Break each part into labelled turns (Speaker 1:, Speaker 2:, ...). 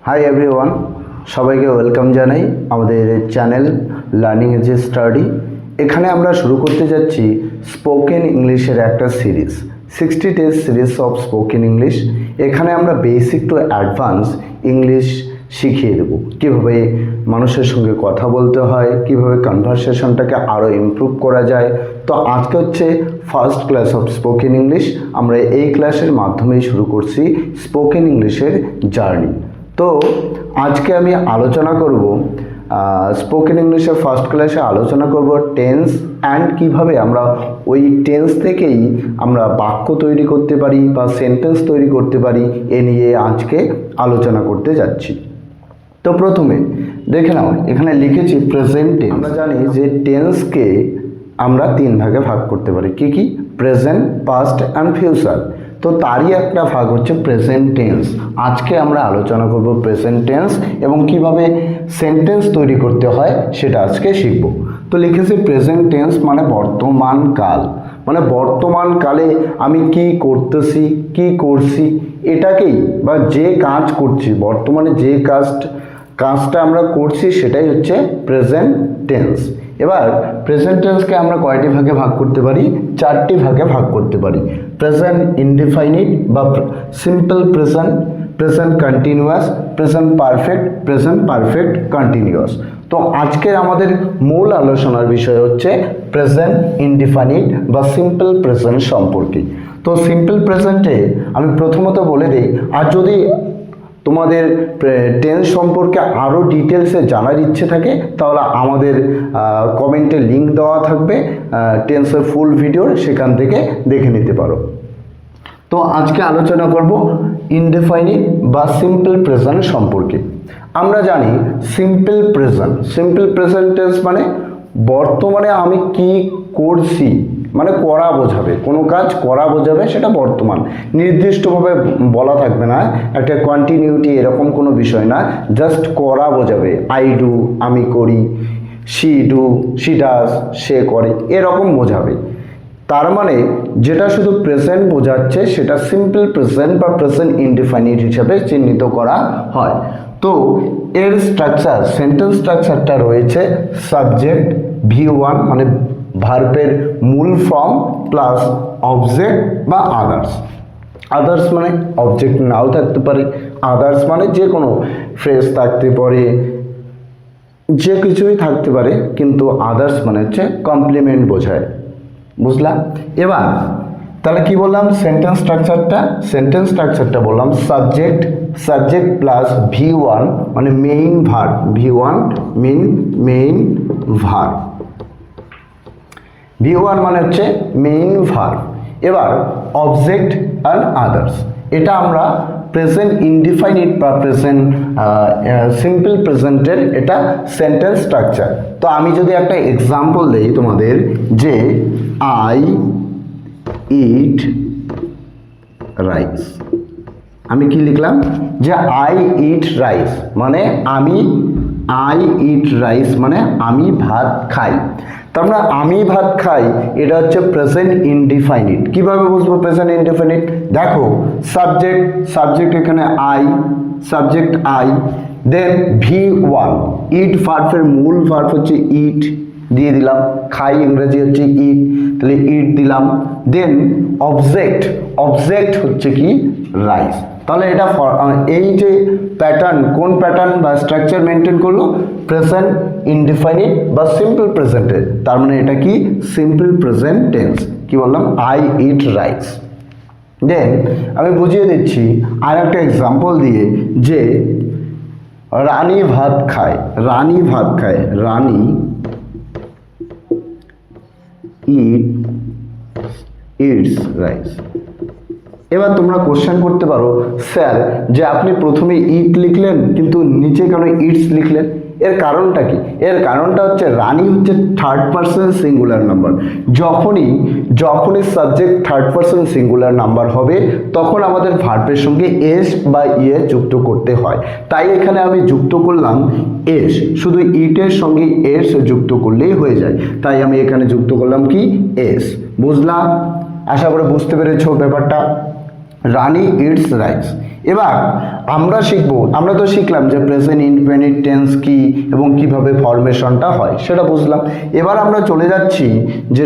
Speaker 1: Hi everyone, সবাইকে welcome জানাই আমাদের channel learning as a study. এখানে আমরা শুরু করতে যাচ্ছি স্পোকেন ইংলিশের একটা series, 60 days series of spoken English. এখানে আমরা বেসিক টু অ্যাডভান্স ইংলিশ শিখিয়ে দেবো, কীভাবে মানুষের সঙ্গে কথা বলতে হয়, কীভাবে কনভারসেশনটাকে আরও ইমপ্রুভ করা যায়। তো আজকে হচ্ছে first class of spoken English. আমরা এই ক্লাসের মাধ্যমেই শুরু করছি স্পোকেন ইংলিশের জার্নি। তো আজকে আমি আলোচনা করব স্পোকেন ইংলিশের ফার্স্ট ক্লাসে আলোচনা করব টেন্স অ্যান্ড কিভাবে আমরা ওই টেন্স থেকেই আমরা বাক্য তৈরি করতে পারি বা সেন্টেন্স তৈরি করতে পারি, এ নিয়ে আজকে আলোচনা করতে যাচ্ছি। তো প্রথমে দেখে নাও, এখানে লিখেছি প্রেজেন্ট টেন্স। আমরা জানি যে টেন্সকে আমরা তিন ভাগে ভাগ করতে পারি। কি কি? Present, past and future. তো তারই একটা ভাগ হচ্ছে প্রেজেন্ট টেন্স। আজকে আমরা আলোচনা করব প্রেজেন্ট টেন্স এবং কিভাবে সেন্টেন্স তৈরি করতে হয় সেটা আজকে শিখব। তো লিখেছি প্রেজেন্ট টেন্স মানে বর্তমান কাল, মানে বর্তমান কালে আমি কি করতেছি, কি করছি, এটাকেই বা যে কাজ করছি, বর্তমানে যে কাজটা আমরা করছি সেটাই হচ্ছে প্রেজেন্ট টেন্স। এবার প্রেজেন্ট টেন্সকে আমরা কয়টি ভাগে ভাগ করতে পারি? চারটি ভাগে ভাগ করতে পারি। প্রেজেন্ট ইনডিফাইনিট বা simple present, present continuous, present perfect continuous. তো আজকের আমাদের মূল আলোচনার বিষয় হচ্ছে প্রেজেন্ট ইনডিফাইনিট বা সিম্পল প্রেজেন্ট সম্পর্কে। তো সিম্পল প্রেজেন্টে আমি প্রথমত বলে দিই, আর যদি তোমাদের টেন্স সম্পর্কে আরও ডিটেলসে জানার ইচ্ছে থাকে তাহলে আমাদের কমেন্টে লিঙ্ক দেওয়া থাকবে টেন্সের ফুল ভিডিওর, সেখান থেকে দেখে নিতে পারো। তো আজকে আলোচনা করব ইনডিফাইনিট বা সিম্পল প্রেজেন্ট সম্পর্কে। আমরা জানি সিম্পল প্রেজেন্ট টেন্স মানে বর্তমানে আমি কি করছি, মানে করা বোঝাবে, কোনো কাজ করা বোঝাবে, সেটা বর্তমান, নির্দিষ্টভাবে বলা থাকবে না, একটা কন্টিনিউটি এরকম কোনো বিষয় না, জাস্ট করা বোঝাবে। আই ডু, আমি করি, শি ডু, শি ডাজ, সে করে, এরকম বোঝাবে। তার মানে যেটা শুধু প্রেজেন্ট বোঝাচ্ছে সেটা সিম্পল প্রেজেন্ট বা প্রেজেন্ট ইনডিফাইনিট হিসাবে চিহ্নিত করা হয়। তো এর স্ট্রাকচার, সেন্টেন্স স্ট্রাকচারটা রয়েছে সাবজেক্ট, V1 মানে ভার্বের মূল ফর্ম প্লাস অবজেক্ট বা আদার্স মানে অবজেক্ট নাও থাকতে পারে, আদার্স মানে যে কোনো ফ্রেজ থাকতে পারে, যে কিছুই থাকতে পারে, কিন্তু আদার্স মানে হচ্ছে কমপ্লিমেন্ট বোঝায়। বুঝলাম? এবার তাহলে কি বললাম সেন্টেন্স স্ট্রাকচারটা বললাম সাবজেক্ট প্লাস V1 মানে main verb, V1 main verb, V1 মানে হচ্ছে মেইন ভার্ব। এবার অবজেক্ট আর আদার্স, এটা আমরা প্রেজেন্ট ইনডিফাইনিট বা প্রেজেন্ট সিম্পল প্রেজেন্টের এটা সেন্টেন্স স্ট্রাকচার। তো আমি যদি একটা এক্সাম্পল দেই তোমাদের, যে আই ইট রাইস, আমি কি লিখলাম? যে আই ইট রাইস মানে আই ইট রাইস মানে আমি ভাত খাই। তার মানে আমি ভাত খাই, এটা হচ্ছে প্রেজেন্ট ইনডিফাইনিট। কিভাবে বুঝবো প্রেজেন্ট ইনডিফাইনিট? দেখো সাবজেক্ট এখানে সাবজেক্ট আই, দেন V1 ইট ভার্বের মূল ভার্ব হচ্ছে ইট, দিয়ে দিলাম, খাই ইংরেজি হচ্ছে ইট, তাহলে ইট দিলাম। দেন অবজেক্ট হচ্ছে কি? রাইস। তাহলে এটা এই যে প্যাটার্ন, কোন প্যাটার্ন বা স্ট্রাকচার মেনটেন করলো? প্রেজেন্ট ইনডিফাইনিট বা সিম্পল প্রেজেন্টের। তার মানে এটা কি? Simple present tense. কি বললাম? I eat rice. দেন আমি বুঝিয়ে দিচ্ছি আর একটা এক্সাম্পল দিয়ে, যে রানী ভাত খায়, রানী ইটস রাইস। এবার তোমরা কোশ্চেন করতে পারো, স্যার যে আপনি প্রথমে ইট লিখলেন কিন্তু নিচে কেন ইটস লিখলেন? এর কারণটা কি? এর কারণটা হচ্ছে রানী হচ্ছে থার্ড পারসন সিঙ্গুলার নাম্বার। যখনই subject third person singular number হবে তখন আমাদের ভার্বের সঙ্গে এস বা ইয়ে যুক্ত করতে হয়। তাই এখানে আমি যুক্ত করলাম এস, শুধু ইটের সঙ্গে এস যুক্ত করলেই হয়ে যায়, তাই আমি এখানে যুক্ত করলাম কি? এস। বুঝলাম? আশা করে বুঝতে পেরেছো ব্যাপারটা। রানী ইটস রাইস। এবার আমরা তো শিখলাম যে প্রেজেন্ট ইনডেফিনিট টেন্স কি এবং কিভাবে ফরমেশনটা হয় সেটা বুঝলাম। এবার আমরা চলে যাচ্ছি যে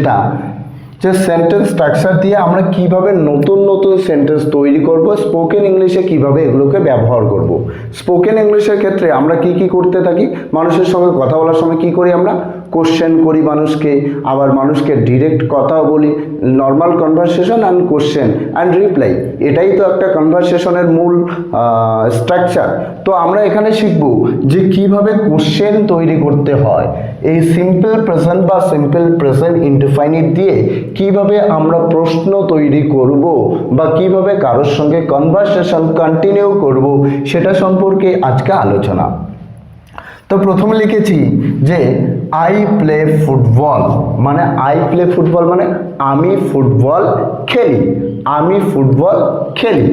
Speaker 1: সেন্টেন্স স্ট্রাকচার দিয়ে আমরা কিভাবে নতুন নতুন সেন্টেন্স তৈরি করব, স্পোকেন ইংলিশে কিভাবে এগুলোকে ব্যবহার করব। স্পোকেন ইংলিশের ক্ষেত্রে আমরা কি করতে থাকি, মানুষের সঙ্গে কথা বলার সময় কি করি, আমরা কোশ্চেন করি মানুষকে, আবার মানুষকে ডিরেক্ট কথাও বলি, normal conversation and question and reply, এটাই তো একটা কনভারসেশনের মূল স্ট্রাকচার। তো আমরা এখানে শিখব যে কিভাবে কোশ্চেন তৈরি করতে হয়, এই সিম্পল প্রেজেন্ট বা সিম্পল প্রেজেন্ট ইনডেফিনিট দিয়ে কিভাবে আমরা প্রশ্ন তৈরি করব বা কিভাবে কারোর সঙ্গে কনভারসেশন কন্টিনিউ করব সেটা সম্পর্কে আজকে আলোচনা। তো প্রথমে লিখেছি যে আই প্লে ফুটবল, মানে আমি ফুটবল খেলি।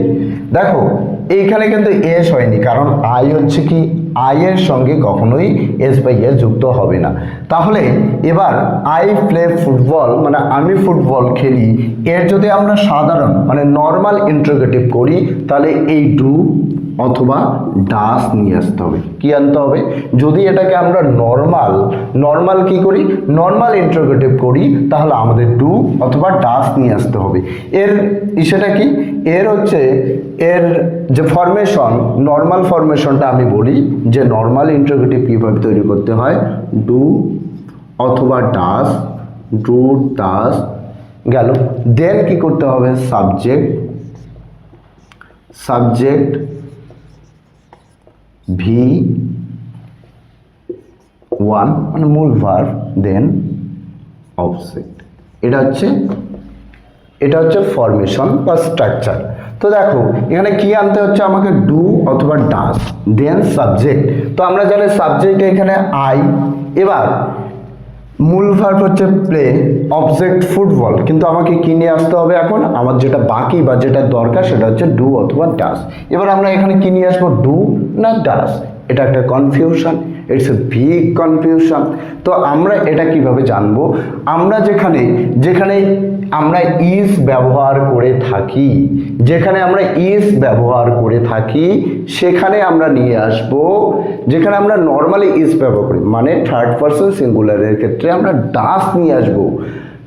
Speaker 1: দেখো এইখানে কিন্তু এস হয়নি, কারণ আই হচ্ছে কি, আই এর সঙ্গে কখনোই এস বা এস যুক্ত হবে না। তাহলে এবার আই প্লে ফুটবল মানে আমি ফুটবল খেলি, এর যদি আমরা সাধারণ মানে নর্মাল ইন্টারোগেটিভ করি তাহলে এই ডু অথবা ডাস নিয়ে আসতে হবে। কি আনতে হবে? যদি এটাকে আমরা নর্মাল কি করি, নর্মাল ইন্টারোগেটিভ করি, তাহলে আমাদের ডু অথবা ডাস নিয়ে আসতে হবে। সেটা কি, এর যে ফরমেশন, নর্মাল ফরমেশনটা আমি বলি যে নর্মাল ইন্টারোগেটিভ কীভাবে তৈরি করতে হয়, ডু অথবা ডাস, ডু ডাস গেল। দেন কি করতে হবে, সাবজেক্ট V1 মানে মূল ভার্ব, দেন অবজেক্ট। এটা হচ্ছে ফরমেশন বা স্ট্রাকচার। তো দেখো এখানে কি আনতে হচ্ছে আমাকে, ডু অথবা ডাস, দেন সাবজেক্ট। তো আমরা জানি সাবজেক্ট এখানে আই, এবার মূল ভার্ব হচ্ছে প্লে, অবজেক্ট ফুটবল, কিন্তু আমাকে কি নিয়ে আসতে হবে এখন, আমার যেটা বাকি বা যেটা দরকার সেটা হচ্ছে ডু অথবা ডাস। এবার আমরা এখানে কি নিয়ে আসবো, ডু না ডাস, এটা একটা confusion, it's a big confusion. তো আমরা এটা কিভাবে জানবো, আমরা যেখানে আমরা ইজ ব্যবহার করে থাকি, সেখানে আমরা নিয়ে আসব, যেখানে আমরা নর্মালি ইজ ব্যবহার করি মানে থার্ড পারসন সিঙ্গুলারের ক্ষেত্রে আমরা ডাস নিয়ে আসব।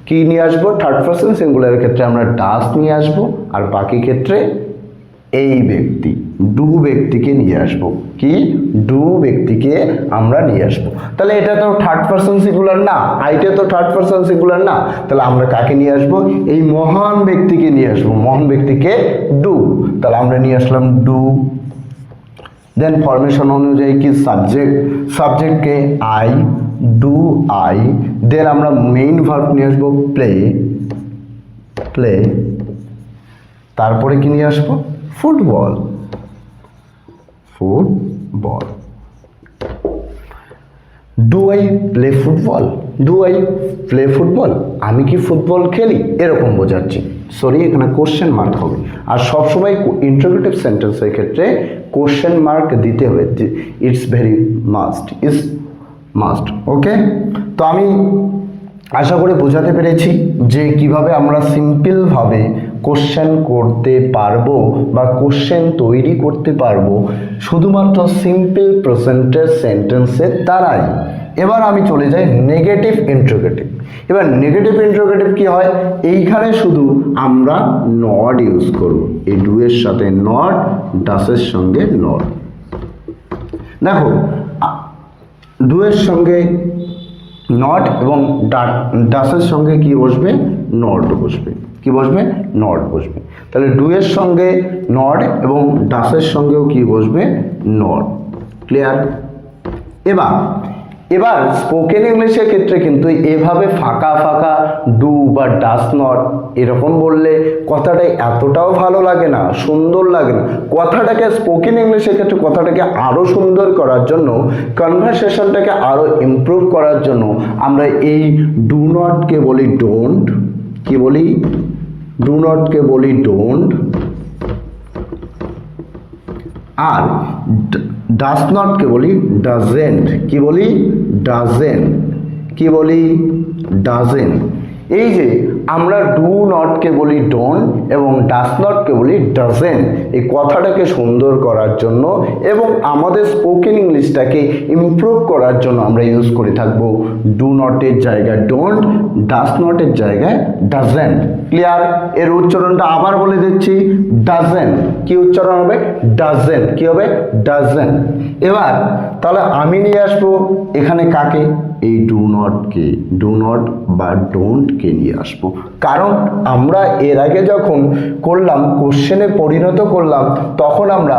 Speaker 1: কি নিয়ে আসবো, থার্ড পারসন সিঙ্গুলারের ক্ষেত্রে আমরা ডাস নিয়ে আসব, আর বাকি ক্ষেত্রে এই ব্যক্তি ডু ব্যক্তিকে নিয়ে আসব। কি, ডু ব্যক্তিকে আমরা নিয়ে আসব। তাহলে এটা তো থার্ড পারসন সিঙ্গুলার না, আইটা তো থার্ড পারসন সিঙ্গুলার না, তাহলে আমরা কাকে নিয়ে আসব, এই মহান ব্যক্তিকে নিয়ে আসব, মহান ব্যক্তিকে ডু। তাহলে আমরা নিয়ে আসলাম ডু। দেন ফরমেশন অনুযায়ী কি, সাবজেক্টকে আই, ডু আই, দেন আমরা মেইন ভার্ব নিয়ে আসবো প্লে, তারপরে কি নিয়ে আসবো, football. Do I play football, আমি কি ফুটবল খেলি, এরকম বোঝাচ্ছি। সরি, এখানে কোশ্চেন মার্ক হবে, আর সবসময় ইন্টারোগেটিভ সেন্টেন্সের ক্ষেত্রে কোশ্চেন মার্ক দিতে হবে, ইটস ভেরি মাস্ট। ওকে, তো আমি আশা করি বোঝাতে পেরেছি যে কিভাবে আমরা সিম্পলভাবে কোশ্চেন করতে পারবো বা কোশ্চেন তৈরি করতে পারবো শুধুমাত্র সিম্পল প্রেজেন্টের সেন্টেন্সের দ্বারাই। এবার আমি চলে যাই নেগেটিভ ইন্টারোগেটিভ। এবার নেগেটিভ ইন্টারোগেটিভ কি হয়, এইখানে শুধু আমরা নট ইউজ করব, এই ডু এর সাথে নট, ডাসের সঙ্গে নট। দেখো ডু এর সঙ্গে নট এবং ডাসের সঙ্গে কি বসবে, নট বসবে। তাহলে ডু এর সঙ্গে নট এবং ডাসের সঙ্গেও কি বসবে, নট। ক্লিয়ার? এবার স্পোকেন ইংলিশের ক্ষেত্রে কিন্তু এভাবে ফাঁকা ডু বা ডাস নট এরকম বললে কথাটা এতটাও ভালো লাগে না, সুন্দর লাগে না। কথাটাকে স্পোকেন ইংলিশের ক্ষেত্রে কথাটাকে আরও সুন্দর করার জন্য, কনভারসেশনটাকে আরও ইমপ্রুভ করার জন্য আমরা এই ডু নটকে বলি ডোন্ট, কি বলি, ডু নটকে বলি ডোন্ট, আর ডাস নটকে বলি ডাজেন্ট। কি বলি, ডাজেন্ট। এই যে আমরা ডু নটকে বলি ডোন্ট এবং ডাস নটকে বলি ডাজেন্ট। এই কথাটাকে সুন্দর করার জন্য এবং আমাদের স্পোকেন ইংলিশটাকে ইমপ্রুভ করার জন্য আমরা ইউজ করে থাকবো ডু নটের জায়গায় ডোন্ট, ডাস নটের জায়গায় ডাজেন্ট। ক্লিয়ার? এর উচ্চারণটা আবার বলে দিচ্ছি, ডাজেন্ট। কি উচ্চারণ হবে? ডাজেন্ট। কি হবে? ডাজেন্ট। এবার তাহলে আমি নিয়ে আসবো এখানে কাকে? এই ডু নটকে, ডু নট বা ডোন্টকে নিয়ে আসবো। কারণ আমরা এর আগে যখন করলাম কোশ্চেনে পরিণত করলাম তখন আমরা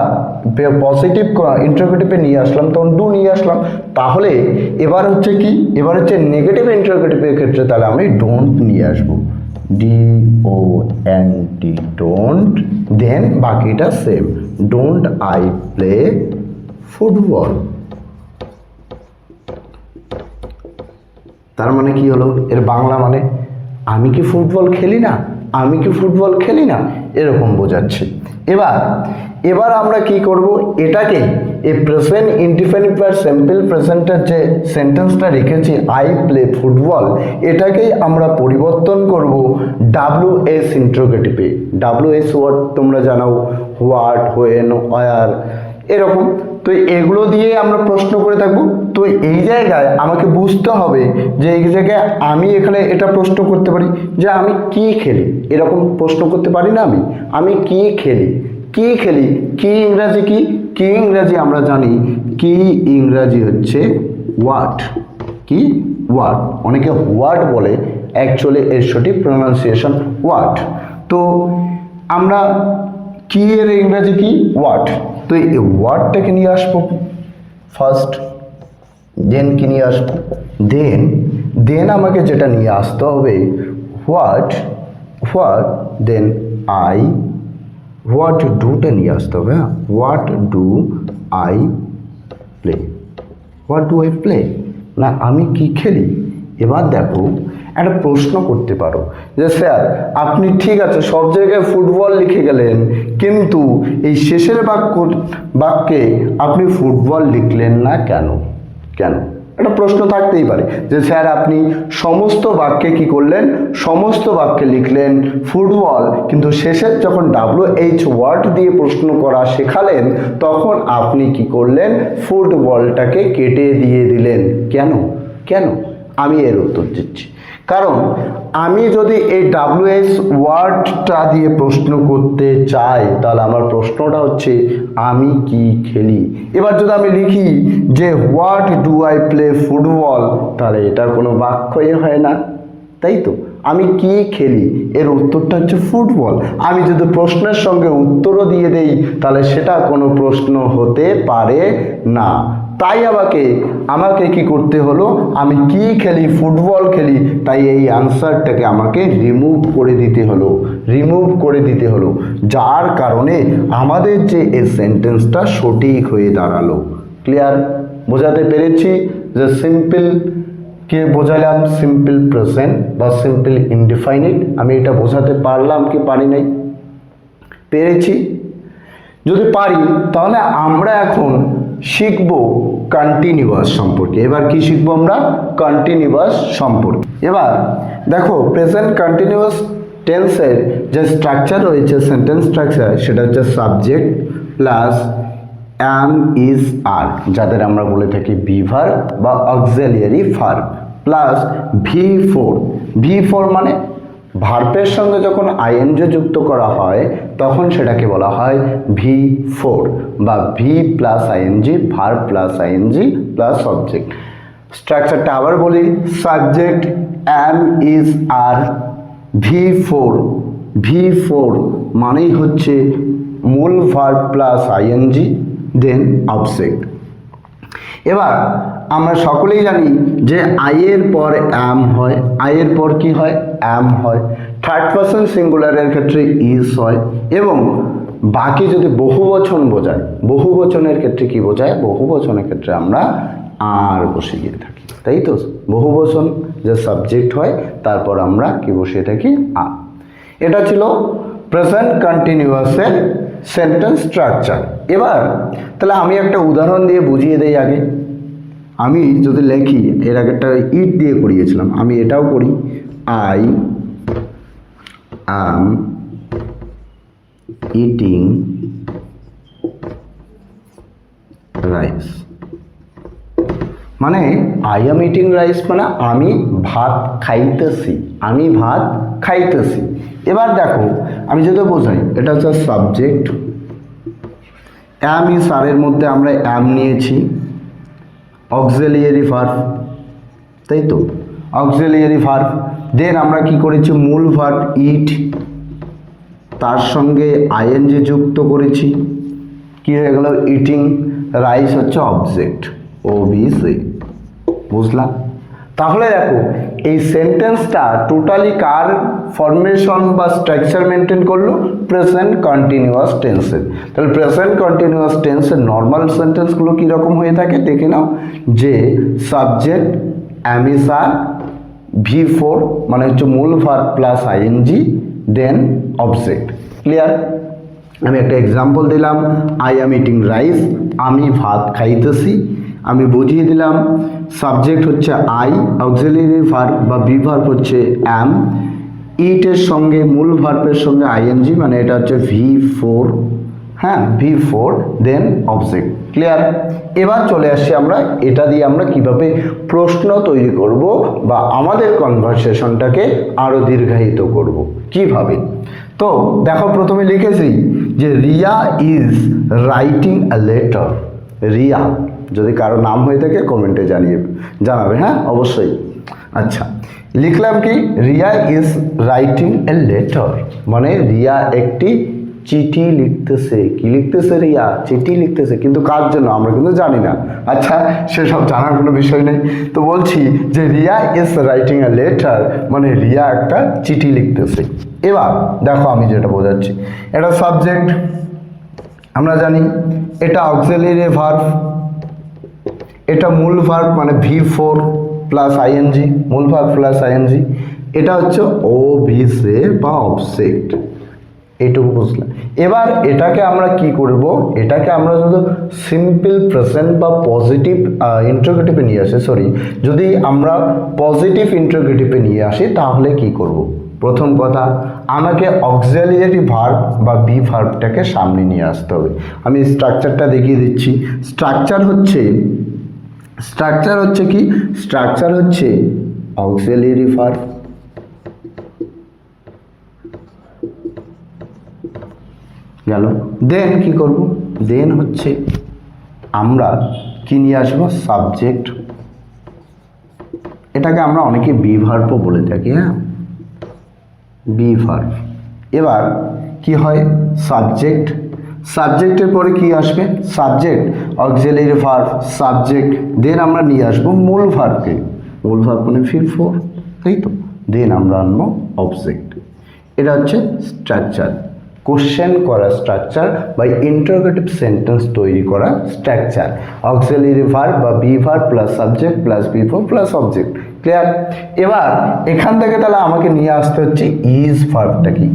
Speaker 1: পজিটিভ ইন্টারোগেটিভে নিয়ে আসলাম, তখন ডু নিয়ে আসলাম। তাহলে এবার হচ্ছে কি, এবার হচ্ছে নেগেটিভ ইন্টারোগেটিভের ক্ষেত্রে তাহলে আমি ডোন্ট নিয়ে আসবো, DONT, ডোন্ট। দেন বাকিটা same, don't I play football. তার মানে কি হলো? এর বাংলা মানে আমি কি ফুটবল খেলি না, আমি কি ফুটবল খেলি না, এরকম বোঝাচ্ছে। এবার আমরা কি করব? এটাকে এই প্রেজেন্ট ইনডিফিনিট বা সিম্পল প্রেজেন্টের যে সেন্টেন্সটা রেখেছি আই প্লে ফুটবল, এটাকেই আমরা পরিবর্তন করব WS ইন্টারোগেটিভে। WS ওয়ার্ড তোমরা জানো, হোয়াট, হোয়েন, ওয়্যার, এরকম। তো এগুলো দিয়ে আমরা প্রশ্ন করে থাকবো। তো এই জায়গায় আমাকে বুঝতে হবে যে এই জায়গায় আমি এখানে এটা প্রশ্ন করতে পারি যে আমি কি খেলি, এরকম প্রশ্ন করতে পারি না? আমি কি খেলি, কি খেলি, কি ইংরাজি কি? কি ইংরাজি আমরা জানি, কি ইংরাজি হচ্ছে হোয়াট। কি? হোয়াট। অনেকে হোয়াট বলে, অ্যাকচুয়ালি এর সঠিক প্রনাউন্সিয়েশন হোয়াট। তো আমরা কি এর ইংরাজি কি? হোয়াট। তো এই ওয়ার্ডটাকে নিয়ে আসবো ফার্স্ট, দেন কি নিয়ে আসবো? দেন আমাকে যেটা নিয়ে আসতে হবে হোয়াট, দেন আই, হোয়াট ডুটা নিয়ে আসতে হবে। হ্যাঁ, what do I play, what do I play, না আমি কি খেলি। এবার দেখো একটা প্রশ্ন করতে পারো যে স্যার আপনি ঠিক আছে সব জায়গায় ফুটবল লিখে গেলেন, কিন্তু এই শেষের বাক্যে আপনি ফুটবল লিখলেন না কেন? একটা প্রশ্ন থাকতেই পারে যে স্যার আপনি সমস্ত বাক্যে কি করলেন? সমস্ত বাক্যে লিখলেন ফুটবল, কিন্তু শেষের যখন WH ওয়ার্ড দিয়ে প্রশ্ন করা শেখালেন তখন আপনি কি করলেন? ফুটবলটাকে কেটে দিয়ে দিলেন। কেন? আমি এর উত্তর দিচ্ছি। কারণ আমি যদি এই WH ওয়ার্ডটা দিয়ে প্রশ্ন করতে চাই তাহলে আমার প্রশ্নটা হচ্ছে আমি কি খেলি। এবার যদি আমি লিখি যে what do I play football, তাহলে এটা কোনো বাক্যই হয় না, তাই তো? আমি কি খেলি, এর উত্তরটা হচ্ছে ফুটবল। আমি যদি প্রশ্নের সঙ্গে উত্তরও দিয়ে দেই তাহলে সেটা কোনো প্রশ্ন হতে পারে না। তাই আমাকে কি করতে হলো? আমি কি খেলি? ফুটবল খেলি। তাই এই আনসারটাকে আমাকে রিমুভ করে দিতে হলো, যার কারণে আমাদের যে এই সেন্টেন্সটা সঠিক হয়ে দাঁড়ালো। ক্লিয়ার? বোঝাতে পেরেছি যে সিম্পল কে বোঝালাম সিম্পল প্রেজেন্ট বা সিম্পল ইনডিফাইনিট। আমি এটা বোঝাতে পারলাম কি পারি নাই? পেরেছি। যদি পারি তাহলে আমরা এখন শিখব কন্টিনিউয়াস সম্পর্কে। এবার কি শিখবো আমরা? কন্টিনিউয়াস সম্পর্কে। এবার দেখো প্রেজেন্ট কন্টিনিউয়াস টেন্সের যে স্ট্রাকচার রয়েছে, সেন্টেন্স স্ট্রাকচার, সেটা হচ্ছে subject plus am, is, are, যাদের আমরা বলে থাকি বি ভার্ব বা অক্সিলিয়ারি ভার্ব, প্লাস V4 মানে ভার্বের সঙ্গে যখন আইএনজি যুক্ত করা হয় তখন সেটাকে বলা হয় V4 বা V plus ING, verb plus ING plus object. স্ট্রাকচারটা আবার বলি, subject am, is, are, V4 মানেই হচ্ছে মূল verb plus ING then object. এবার আমরা সকলেই জানি যে আইয়ের পর অ্যাম হয়, আইয়ের পর কি হয়? অ্যাম হয়। থার্ড পারসন সিঙ্গুলারের ক্ষেত্রে ইজ হয়, এবং বাকি যদি বহুবচন বোঝায়, বহুবচনের ক্ষেত্রে কি বোঝায়? বহুবচনের ক্ষেত্রে আমরা আর বসিয়ে গিয়ে থাকি, তাই তো? বহুবচন যে সাবজেক্ট হয় তারপর আমরা কি বসিয়ে থাকি? আর। এটা ছিল প্রেজেন্ট কন্টিনিউয়াসের সেন্টেন্স স্ট্রাকচার। এবার তাহলে আমি একটা উদাহরণ দিয়ে বুঝিয়ে দেই আগে। আমি যদি লিখি, এর আগেরটা ইট দিয়ে করিয়েছিলাম, আমি এটাও করি, আই am eating rice, মানে আই এম ইটিং রাইস মানে আমি ভাত খাইতেছি, আমি ভাত খাইতেছি। এবার দেখো আমি যদি বোঝাই, এটা হচ্ছে সাবজেক্ট, অ্যাম ইজ আরের মধ্যে আমরা অ্যাম নিয়েছি, অক্সিলিয়ারি ভার্ব, তাই তো, অক্সিলিয়ারি ভার্ব। দেন আমরা কি করেছি, মূল ভার্ব ইট, তার সঙ্গে আইএনজি যুক্ত করেছি, কি হয়ে গেল ইটিং, রাইস হচ্ছে অবজেক্ট, ওবিসি, বুঝলাম? তাহলে দেখো এই সেন্টেন্সটা টোটালি কার ফরমেশন বা স্ট্রাকচার মেনটেন করলো, প্রেজেন্ট কন্টিনিউয়াস টেন্সের। তাহলে প্রেজেন্ট কন্টিনিউয়াস টেন্সের নর্মাল সেন্টেন্সগুলো কীরকম হয়ে থাকে দেখে নাও, যে সাবজেক্ট অ্যামিসার V4 মানে হচ্ছে মূল verb plus ING then object. Clear? আমি একটা এক্সাম্পল দিলাম, আই অ্যাম ইটিং রাইস, আমি ভাত খাইতেছি। আমি বুঝিয়ে দিলাম সাবজেক্ট হচ্ছে আই, অক্সিলিয়ারি ভার্ব বা বি ভার্ব হচ্ছে অ্যাম, ইটের সঙ্গে মূল ভার্বের সঙ্গে আইএনজি মানে এটা হচ্ছে V4, হ্যাঁ V4 দেন অবজেক্ট। ক্লিয়ার? এবার চলে আসছি আমরা এটা দিয়ে আমরা কিভাবে প্রশ্ন তৈরি করব বা আমাদের কনভারসেশনটাকে আরও দীর্ঘায়িত করব কিভাবে। তো দেখো প্রথমে লিখেছি যে Riya is writing a letter. Riya, যদি কারো নাম হয়ে থাকে কমেন্টে জানাবে, হ্যাঁ অবশ্যই। আচ্ছা, লিখলাম কি, Riya is writing a letter, মানে রিয়া একটি চিঠি লিখতেছে। কি লিখতেছে? রিয়া চিঠি লিখতেছে, কিন্তু কার জন্য আমরা কিন্তু জানি না। আচ্ছা, সেসব জানার কোনো বিষয় নেই। তো বলছি যে Riya is writing a letter, মানে রিয়া একটা চিঠি লিখতেছে। এবার দেখো আমি যেটা বোঝাচ্ছি, এটা সাবজেক্ট আমরা জানি, এটা অক্সিলিয়ারি ভার্ব, এটা মূল ভার্ব মানে V4 প্লাস আইএনজি, মূল ভার্ব প্লাস আইএনজি, এটা হচ্ছে ওবিসি বা অবজেক্ট। এইটুকু বুঝলাম। এবার এটাকে আমরা কি করব, এটাকে আমরা যদি সিম্পল প্রেজেন্ট বা পজিটিভ ইন্টারোগেটিভে নিয়ে আসি, যদি আমরা পজিটিভ ইন্টারোগেটিভে নিয়ে আসি তাহলে কি করব? প্রথম কথা, আমাকে অক্সিলিয়ারি ভার্ব বা বি ভার্বটাকে সামনে নিয়ে আসতে হবে। আমি স্ট্রাকচারটা দেখিয়ে দিচ্ছি। স্ট্রাকচার হচ্ছে কি, স্ট্রাকচার হচ্ছে অক্সিলিয়ারি ভার্ব, গেল। দেন কি করব, দেন হচ্ছে আমরা কি নিয়ে আসবো, সাবজেক্ট, এটাকে আমরা অনেকে বি ভার্বও বলে থাকি, হ্যাঁ বি ভার্ব। এবার কি হয়, সাবজেক্ট, সাবজেক্টের পরে কি আসবে, সাবজেক্ট অক্সিলিয়ারি ভার্ব সাবজেক্ট, দেন আমরা নিয়ে আসবো মূল ভার্বকে, মূল ভার্ব মানে V4, তাই তো, দেন আমরা আনবো অবজেক্ট। এটা হচ্ছে স্ট্রাকচার, কোশ্চেন করা স্ট্রাকচার বা ইন্টারোগেটিভ সেন্টেন্স তৈরি করা স্ট্রাকচার, অক্সিলিয়ারি ভার্ব বা be verb plus subject plus V4 plus object. Clear? এবার এখান থেকে তাহলে আমাকে নিয়ে আসতে হচ্ছে ইজ ভার্বটা কি,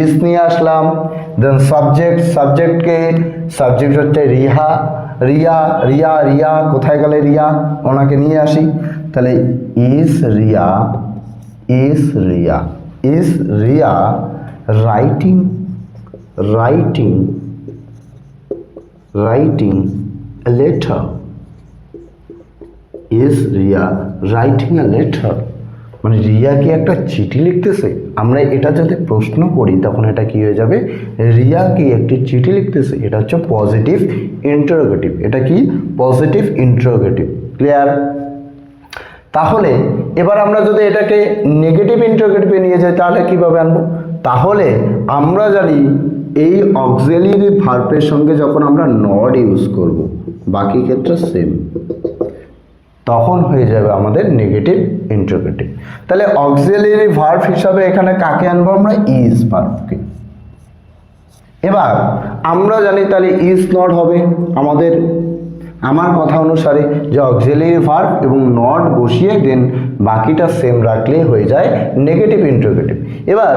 Speaker 1: ইজ নিয়ে আসলাম। দেন সাবজেক্ট হচ্ছে রিয়া, কোথায় গেলে রিয়া, ওনাকে নিয়ে আসি। তাহলে is Riya writing a letter, is Riya writing a letter, মানে রিয়া কি একটা চিঠি লিখতেছে। আমরা এটা যদি প্রশ্ন করি তখন এটা কি হয়ে যাবে, রিয়া কি একটি চিঠি লিখতেছে, এটা হচ্ছে পজিটিভ ইন্টারোগেটিভ। এটা কি পজিটিভ ইন্টারোগেটিভ। ক্লিয়ার? তাহলে এবার আমরা যদি এটাকে নেগেটিভ ইন্টারোগেটিভে নিয়ে যাই তাহলে কিভাবে আনবো, তাহলে আমরা জানি এই অক্সিলিয়ারি ভার্বের সঙ্গে যখন আমরা নট ইউজ করব, বাকি ক্ষেত্রে সেম, তখন হয়ে যাবে আমাদের নেগেটিভ ইন্টারোগেটিভ। তাহলে অক্সিলিয়ারি ভার্ব হিসাবে এখানে কাকে আনবো, আমরা ইজ ভার্বকে। এবার আমরা জানি তাহলে ইজ নট হবে আমার কথা অনুসারে যে অক্সিলিয়ারি ভার্ব এবং নট বসিয়ে দেন বাকিটা সেম রাখলে হয়ে যায় নেগেটিভ ইন্টারোগেটিভ। এবার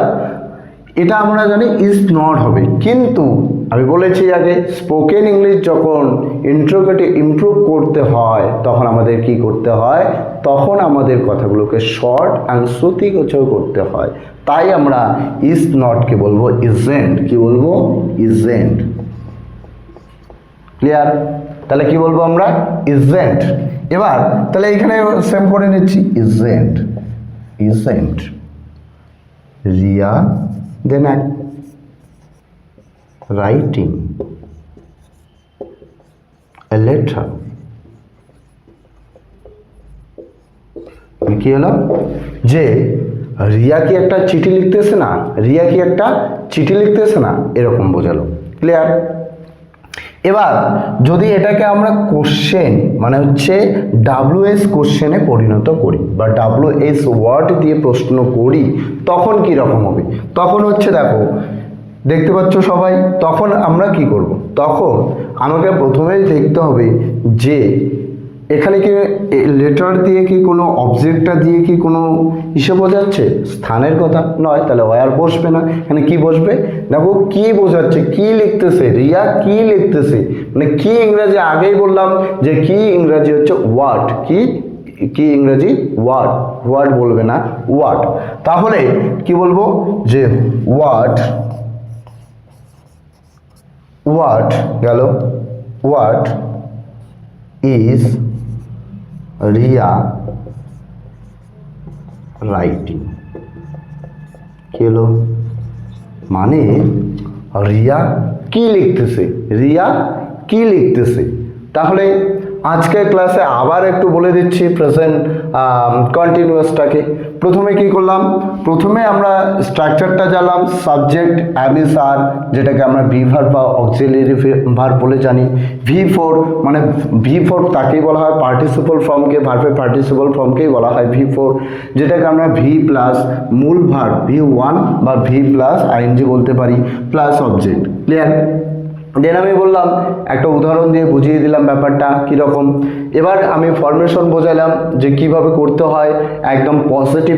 Speaker 1: এটা আমরা জানি ইজ নট হবে, কিন্তু আমি বলেছি আগে স্পোকেন ইংলিশ যখন ইন্ট্রোগেটিভ ইমপ্রুভ করতে হয় তখন আমাদের কি করতে হয়, তখন আমাদের কথাগুলোকে শর্ট অ্যান্ড শ্রুতিগোচর করতে হয়। তাই আমরা ইজ নটকে বলবো ইজেন্ট। কি বলবো? ইজেন্ট। ক্লিয়ার? তাহলে কি বলবো আমরা? ইজেন্ট। এবার তাহলে এখানে সেম করে নিচ্ছি, isn't, isn't, Riya then writing a letter. কি হলো যে রিয়া কি একটা চিঠি লিখতেছে না, রিয়া কি একটা চিঠি লিখতেছে না, এরকম বোঝালো। ক্লিয়ার? এবার যদি এটাকে আমরা কোশ্চেন মানে হচ্ছে WS কোশ্চেনে পরিণত করি বা WS ওয়ার্ড দিয়ে প্রশ্ন করি, তখন কি রকম হবে? তখন হচ্ছে দেখো, দেখতে পাচ্ছ সবাই, তখন আমরা কি করব? তখন আমাকে প্রথমেই দেখতে হবে যে এখানে কি লেটার দিয়ে কি কোনো অবজেক্টটা দিয়ে কি কোনো ইসে বোঝাচ্ছে? স্থানের কথা নয়, তাহলে ওয়ার বসবে না, এখানে কি বসবে? দেখো কি বোঝাচ্ছে, কি লিখতেছে, রিয়া কি লিখতেছে, মানে কি ইংরেজি আগেই বললাম যে কি ইংরেজি হচ্ছে ওয়ার্ড। কি কি ইংরেজি? ওয়ার্ড। ওয়ার্ড বলবে না, ওয়ার্ড। তাহলে কি বলবো যে ওয়ার্ড, ওয়ার্ড গেল, ওয়ার্ড ইজ রিয়া রাইটিং। কি হলো? মানে রিয়া কি লিখতেছে, রিয়া কি লিখতেছে। তাহলে আজকের ক্লাসে আবার একটু বলে দিচ্ছি প্রেজেন্ট কন্টিনিউয়াসটাকে। প্রথমে কি করলাম? প্রথমে আমরা স্ট্রাকচারটা জানলাম, সাবজেক্ট অ্যামিস আর, যেটাকে আমরা ভি ভার্ব বা অক্সিলিয়ারি ভার্ব বলে জানি। V4 মানে V4 তাকেই বলা হয় পার্টিসিপল ফর্মকে, ভার্বের পার্টিসিপল ফর্মকেই বলা হয় V4, যেটাকে আমরা ভি প্লাস মূল ভার্ব V1 বা ভি প্লাস আইএনজি বলতে পারি প্লাস অবজেক্ট। ক্লিয়ার? দেন আমি বললাম একটা উদাহরণ দিয়ে বুঝিয়ে দিলাম ব্যাপারটা কীরকম। এবার আমি ফরমেশন বোঝালাম যে কিভাবে করতে হয় একদম পজিটিভ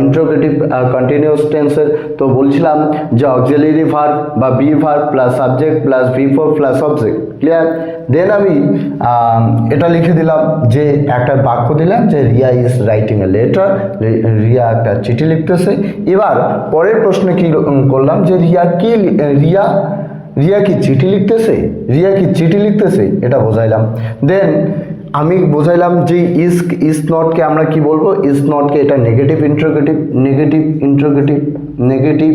Speaker 1: ইন্টারোগেটিভ কন্টিনিউয়াস টেন্সের। তো বলছিলাম যে অক্সিলিয়ারি ভার্ব বা be verb plus subject plus V4 plus object. Clear? Then আমি এটা লিখে দিলাম যে একটা বাক্য দিলাম যে Riya is writing a letter, Riya একটা চিঠি লিখতেছে। এবার পরের প্রশ্নে কি করলাম যে রিয়া কি চিঠি লিখতেছে, রিয়া কি চিঠি লিখতেছে, এটা বোঝাইলাম। দেন আমি বোঝাইলাম যে ইজ নটকে আমরা কি বলবো? ইজ নটকে এটা negative interrogative, negative interrogative, negative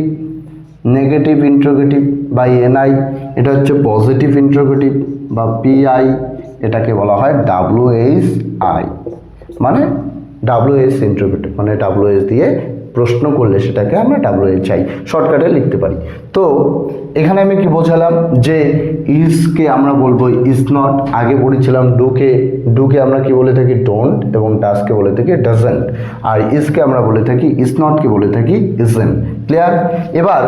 Speaker 1: negative interrogative by NI, এটা হচ্ছে পজিটিভ ইন্টারোগেটিভ বা PI, এটাকে বলা হয় WSI, মানে WS ইন্টারোগেটিভ, মানে WS দিয়ে প্রশ্ন করলে সেটাকে আমরা WHI শর্টকাটে লিখতে পারি। তো এখানে আমি কি বোঝালাম যে ইজকে আমরা বলবো ইজ নট, আগে পড়েছিলাম ডুকে আমরা কি বলে থাকি? ডোন্ট, এবং ডাজকে বলে থাকি ডাজেন্ট, আর ইজকে আমরা বলে থাকি, ইজ নটকে বলে থাকি ইজেন্ট। ক্লিয়ার? এবার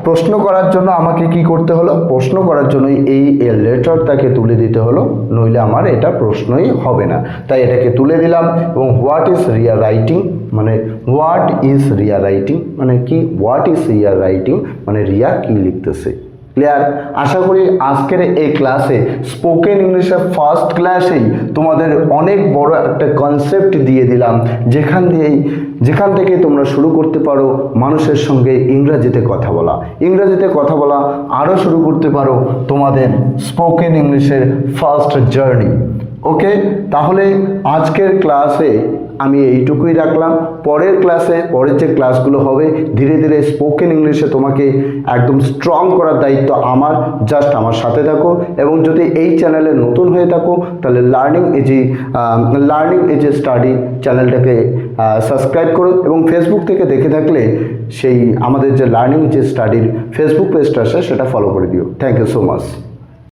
Speaker 1: প্রশ্ন করার জন্য আমাকে কি করতে হলো? প্রশ্ন করার জন্য এই লেটারটাকে তুলে দিতে হলো, নইলে আমার এটা প্রশ্নই হবে না। তাই এটাকে তুলে দিলাম এবং হোয়াট ইজ রিয়া রাইটিং, মানে হোয়াট ইজ রিয়া রাইটিং মানে কি? হোয়াট ইজ রিয়া রাইটিং মানে রিয়া কি লিখতেছে। ক্লিয়ার? আশা করি আজকের এই ক্লাসে স্পোকেন ইংলিশের ফার্স্ট ক্লাসেই তোমাদের অনেক বড় একটা কনসেপ্ট দিয়ে দিলাম, যেখান থেকে তোমরা শুরু করতে পারো মানুষের সঙ্গে ইংরেজিতে কথা বলা, ইংরেজিতে কথা বলা আরও শুরু করতে পারো তোমাদের স্পোকেন ইংলিশের ফার্স্ট জার্নি। ওকে, তাহলে আজকের ক্লাসে আমি এইটুকুই রাখলাম। পরের ক্লাসে, পরের যে ক্লাসগুলো হবে, ধীরে ধীরে স্পোকেন ইংলিশে তোমাকে একদম স্ট্রং করার দায়িত্ব আমার। জাস্ট আমার সাথে থাকো, এবং যদি এই চ্যানেলে নতুন হয়ে থাকো তাহলে লার্নিং ইজ এ স্টাডি চ্যানেলটাকে সাবস্ক্রাইব করো, এবং ফেসবুক থেকে দেখে থাকলে সেই আমাদের যে লার্নিং ইজ এ স্টাডির ফেসবুক পেজটা আছে সেটা ফলো করে দিও। Thank you so much.